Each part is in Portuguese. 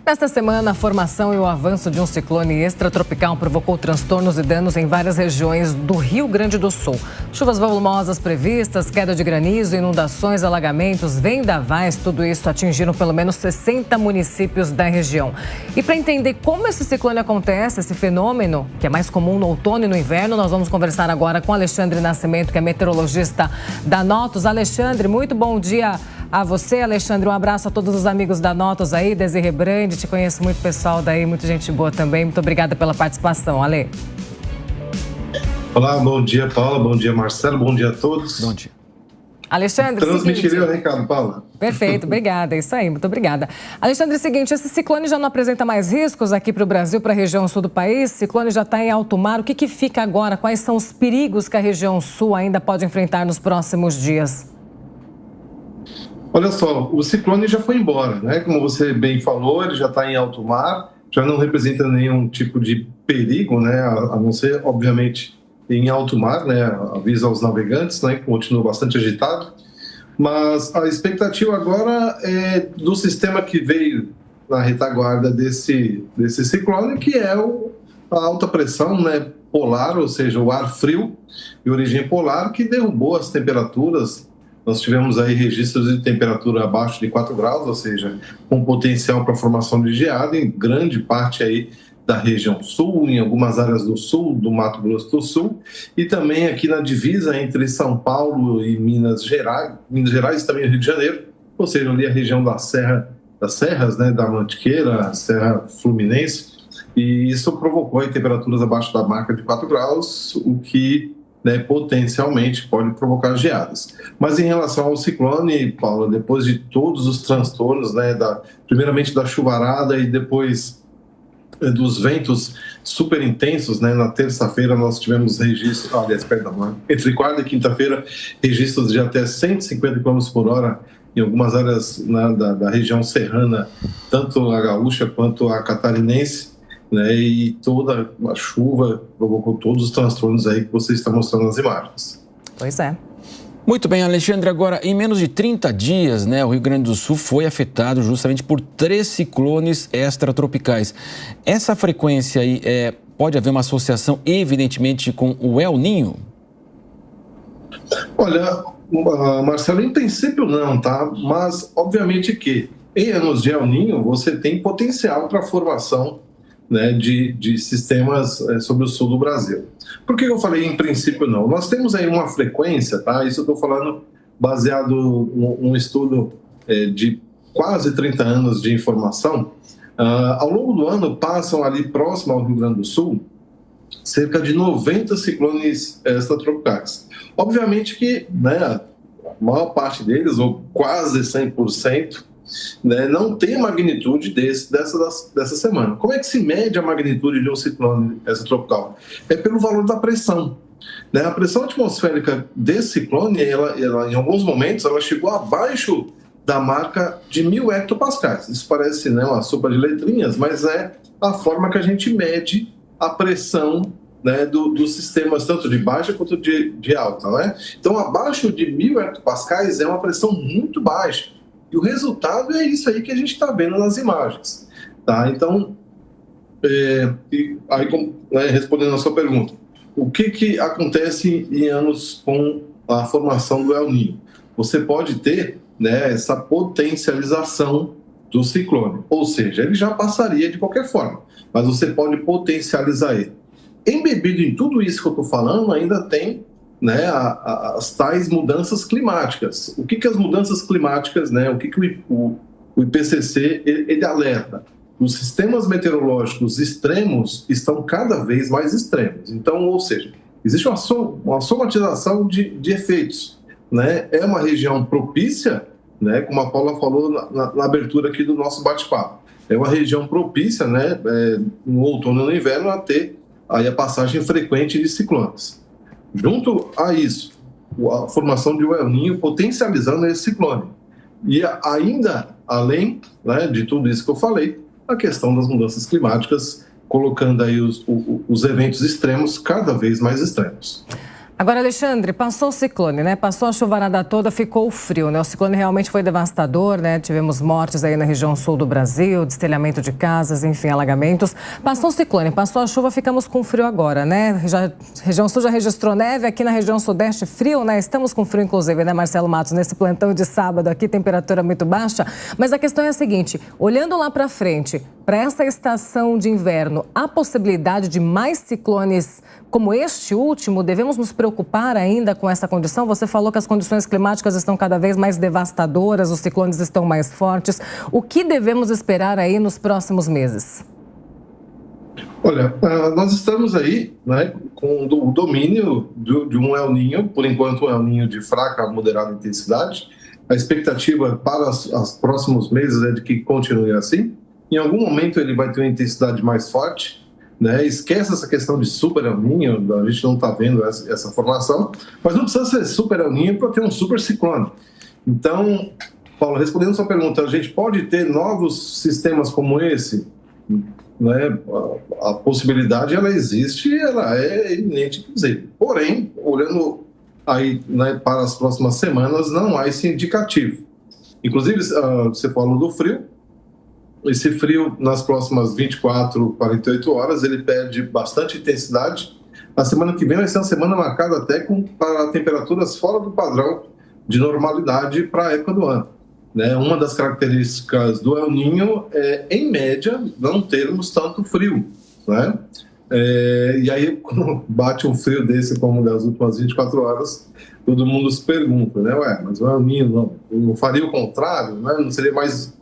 Nesta semana, a formação e o avanço de um ciclone extratropical provocou transtornos e danos em várias regiões do Rio Grande do Sul. Chuvas volumosas previstas, queda de granizo, inundações, alagamentos, vendavais, tudo isso atingiram pelo menos 60 municípios da região. E para entender como esse ciclone acontece, esse fenômeno, que é mais comum no outono e no inverno, nós vamos conversar agora com Alexandre Nascimento, que é meteorologista da Notus. Alexandre, muito bom dia a você, Alexandre. Um abraço a todos os amigos da Notus aí, Desirê Brandi, te conheço muito pessoal daí, muita gente boa também. Muito obrigada pela participação, Ale. Olá, bom dia, Paula, bom dia, Marcelo, bom dia a todos. Bom dia. Alexandre, transmitirei o recado, Paula. Perfeito, obrigada, é isso aí, muito obrigada. Alexandre, é o seguinte, esse ciclone já não apresenta mais riscos aqui para o Brasil, para a região sul do país? O ciclone já está em alto mar, o que fica agora? Quais são os perigos que a região sul ainda pode enfrentar nos próximos dias? Olha só, o ciclone já foi embora, né? Como você bem falou, ele já está em alto mar, já não representa nenhum tipo de perigo, né? A não ser, obviamente, em alto mar, né? Avisa aos navegantes, né? Continua bastante agitado. Mas a expectativa agora é do sistema que veio na retaguarda desse ciclone, que é a alta pressão, né? Polar, ou seja, o ar frio de origem polar, que derrubou as temperaturas. Nós tivemos aí registros de temperatura abaixo de 4 graus, ou seja, com potencial para formação de geada em grande parte aí da região sul, em algumas áreas do sul, do Mato Grosso do Sul, e também aqui na divisa entre São Paulo e Minas Gerais e também Rio de Janeiro, ou seja, ali a região das serras, né, da Mantiqueira, Serra Fluminense, e isso provocou aí temperaturas abaixo da marca de 4 graus, o que potencialmente pode provocar geadas. Mas em relação ao ciclone, Paula, depois de todos os transtornos, né, primeiramente da chuvarada e depois dos ventos super intensos, né, na terça-feira nós tivemos registros, entre quarta e quinta-feira, registros de até 150 km por hora em algumas áreas da região serrana, tanto a gaúcha quanto a catarinense, né, e toda a chuva provocou todos os transtornos aí que você está mostrando nas imagens. Pois é. Muito bem, Alexandre. Agora, em menos de 30 dias, né, o Rio Grande do Sul foi afetado justamente por 3 ciclones extratropicais. Essa frequência aí, pode haver uma associação, evidentemente, com o El Niño? Olha, Marcelo, em princípio não, tá? Mas, obviamente que em anos de El Niño você tem potencial para a formação, né, de sistemas sobre o sul do Brasil. Por que eu falei em princípio não? Nós temos aí uma frequência, tá? Isso eu estou falando baseado num estudo de quase 30 anos de informação. Ao longo do ano passam ali próximo ao Rio Grande do Sul cerca de 90 ciclones extratropicais. Obviamente que, né, a maior parte deles, ou quase 100%, né, não tem a magnitude dessa semana. Como é que se mede a magnitude de um ciclone extratropical? É pelo valor da pressão. Né? A pressão atmosférica desse ciclone, ela, em alguns momentos, ela chegou abaixo da marca de 1.000 hectopascais. Isso parece, né, uma sopa de letrinhas, mas é a forma que a gente mede a pressão, né, dos sistemas, tanto de baixa quanto de alta. Né? Então, abaixo de 1.000 hectopascais é uma pressão muito baixa. E o resultado é isso aí que a gente está vendo nas imagens. Tá? Então, respondendo a sua pergunta, o que acontece em anos com a formação do El Niño? Você pode ter, né, essa potencialização do ciclone, ou seja, ele já passaria de qualquer forma, mas você pode potencializar ele. Embebido em tudo isso que eu estou falando, ainda tem, né, as tais mudanças climáticas. O que as mudanças climáticas, né, o que o IPCC ele alerta? Os sistemas meteorológicos extremos estão cada vez mais extremos. Então, ou seja, existe uma somatização de efeitos. Né? É uma região propícia, né, como a Paula falou na abertura aqui do nosso bate-papo. É uma região propícia, né, no outono e no inverno, a ter aí a passagem frequente de ciclones. Junto a isso, a formação de um El Niño potencializando esse ciclone. E ainda, além, né, de tudo isso que eu falei, a questão das mudanças climáticas, colocando aí os eventos extremos cada vez mais extremos. Agora, Alexandre, passou o ciclone, né? Passou a chuvarada toda, ficou o frio, né? O ciclone realmente foi devastador, né? Tivemos mortes aí na região sul do Brasil, destelhamento de casas, enfim, alagamentos. Passou o ciclone, passou a chuva, ficamos com frio agora, né? Região sul já registrou neve, aqui na região sudeste frio, né? Estamos com frio, inclusive, né, Marcelo Matos? Nesse plantão de sábado aqui, temperatura muito baixa. Mas a questão é a seguinte, olhando lá para frente, para essa estação de inverno, há possibilidade de mais ciclones como este último? Devemos nos preocupar ainda com essa condição? Você falou que as condições climáticas estão cada vez mais devastadoras, os ciclones estão mais fortes. O que devemos esperar aí nos próximos meses? Olha, nós estamos aí, né, com o domínio de um El Niño, por enquanto um El Niño de fraca a moderada intensidade. A expectativa para os próximos meses é de que continue assim. Em algum momento ele vai ter uma intensidade mais forte, né? Esquece essa questão de super El Niño, a gente não está vendo essa formação, mas não precisa ser super El Niño para ter um super ciclone. Então, Paulo, respondendo a sua pergunta, a gente pode ter novos sistemas como esse, né? A possibilidade, ela existe, ela é iminente, quer dizer, porém, olhando aí, né, para as próximas semanas, não há esse indicativo. Inclusive, você falou do frio. Esse frio, nas próximas 24, 48 horas, ele perde bastante intensidade. A semana que vem vai ser uma semana marcada até para temperaturas fora do padrão de normalidade para a época do ano, né? Uma das características do El Niño é, em média, não termos tanto frio, né? E aí, quando bate um frio desse, como das últimas 24 horas, todo mundo se pergunta, né? Ué, mas o El Niño não faria o contrário, né? Não seria mais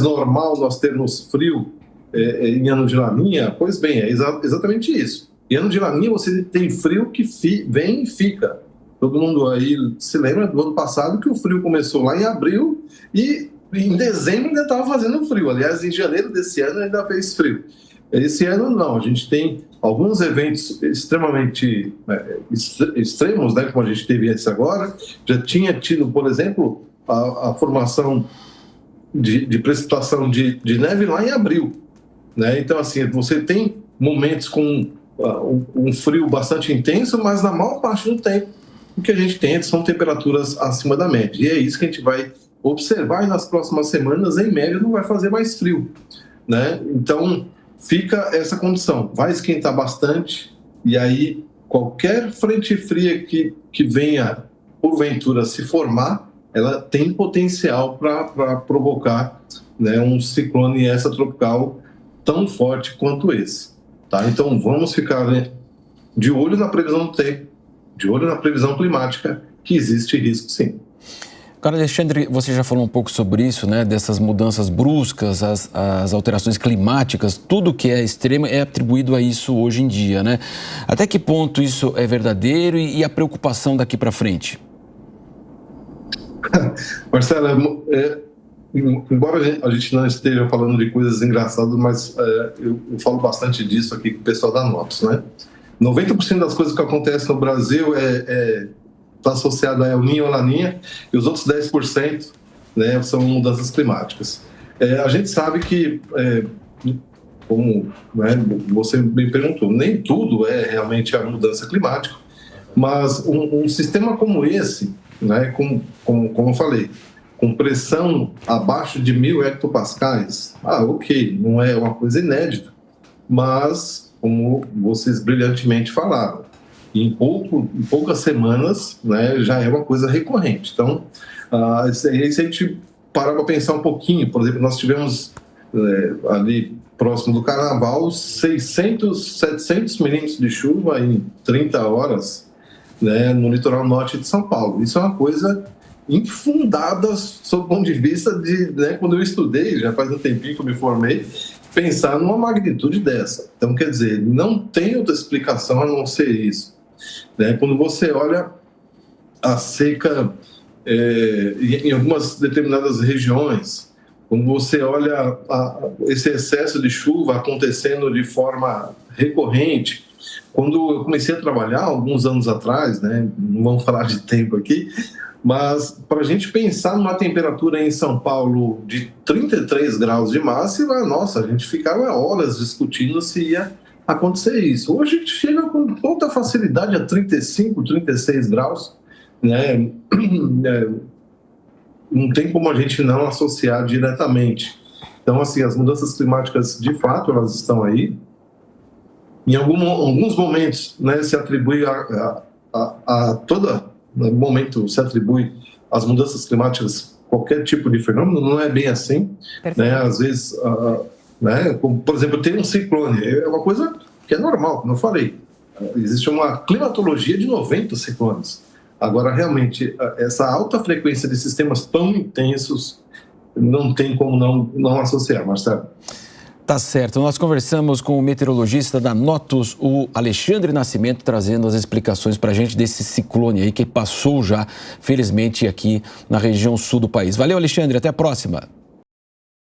normal nós termos frio em ano de laninha? Pois bem, é exatamente isso. Em ano de laninha você tem frio que vem e fica. Todo mundo aí se lembra do ano passado que o frio começou lá em abril e em dezembro ainda estava fazendo frio. Aliás, em janeiro desse ano ainda fez frio. Esse ano não, a gente tem alguns eventos extremamente extremos, né, como a gente teve esse agora. Já tinha tido, por exemplo, a formação de precipitação de neve lá em abril, né? Então, assim, você tem momentos com um frio bastante intenso, mas na maior parte do tempo o que a gente tem são temperaturas acima da média. E é isso que a gente vai observar e nas próximas semanas, em média, não vai fazer mais frio, né? Então, fica essa condição. Vai esquentar bastante e aí qualquer frente fria que venha, porventura, se formar, ela tem potencial para provocar, né, um ciclone extratropical tão forte quanto esse. Tá? Então, vamos ficar, né, de olho na previsão do tempo, de olho na previsão climática, que existe risco, sim. Cara, Alexandre, você já falou um pouco sobre isso, né? Dessas mudanças bruscas, as alterações climáticas, tudo que é extremo é atribuído a isso hoje em dia, né? Até que ponto isso é verdadeiro e a preocupação daqui para frente? Marcelo, embora a gente não esteja falando de coisas engraçadas, mas eu falo bastante disso aqui com o pessoal da Notos, né? 90% das coisas que acontecem no Brasil está associado a El Niño ou Laninha, e os outros 10%, né, são mudanças climáticas. A gente sabe que, como, né, você me perguntou, nem tudo é realmente a mudança climática, mas um sistema como esse, né, como eu falei, com pressão abaixo de 1.000 hectopascais, ok, não é uma coisa inédita, mas, como vocês brilhantemente falaram, em poucas semanas, né, já é uma coisa recorrente. Então, se a gente parar para pensar um pouquinho, por exemplo, nós tivemos ali próximo do Carnaval 600, 700 milímetros de chuva em 30 horas, né, no litoral norte de São Paulo. Isso é uma coisa infundada sob o ponto de vista de, né, quando eu estudei, já faz um tempinho que eu me formei, pensar numa magnitude dessa. Então, quer dizer, não tem outra explicação a não ser isso. Né? Quando você olha a seca em algumas determinadas regiões, quando você olha esse excesso de chuva acontecendo de forma recorrente, quando eu comecei a trabalhar alguns anos atrás, né, não vamos falar de tempo aqui, mas para a gente pensar numa temperatura em São Paulo de 33 graus de máxima, nossa, a gente ficava horas discutindo se ia acontecer isso. Hoje a gente chega com toda facilidade a 35, 36 graus, né? Não tem como a gente não associar diretamente. Então, assim, as mudanças climáticas, de fato, elas estão aí. Em alguns momentos, né, se atribui a todo momento se atribui às mudanças climáticas qualquer tipo de fenômeno, não é bem assim, né? Às vezes, né, como, por exemplo, tem um ciclone, é uma coisa que é normal, como eu falei, existe uma climatologia de 90 ciclones. Agora, realmente, essa alta frequência de sistemas tão intensos não tem como não associar, Marcelo. Tá certo. Nós conversamos com o meteorologista da Notus, o Alexandre Nascimento, trazendo as explicações para a gente desse ciclone aí que passou já, felizmente, aqui na região sul do país. Valeu, Alexandre. Até a próxima.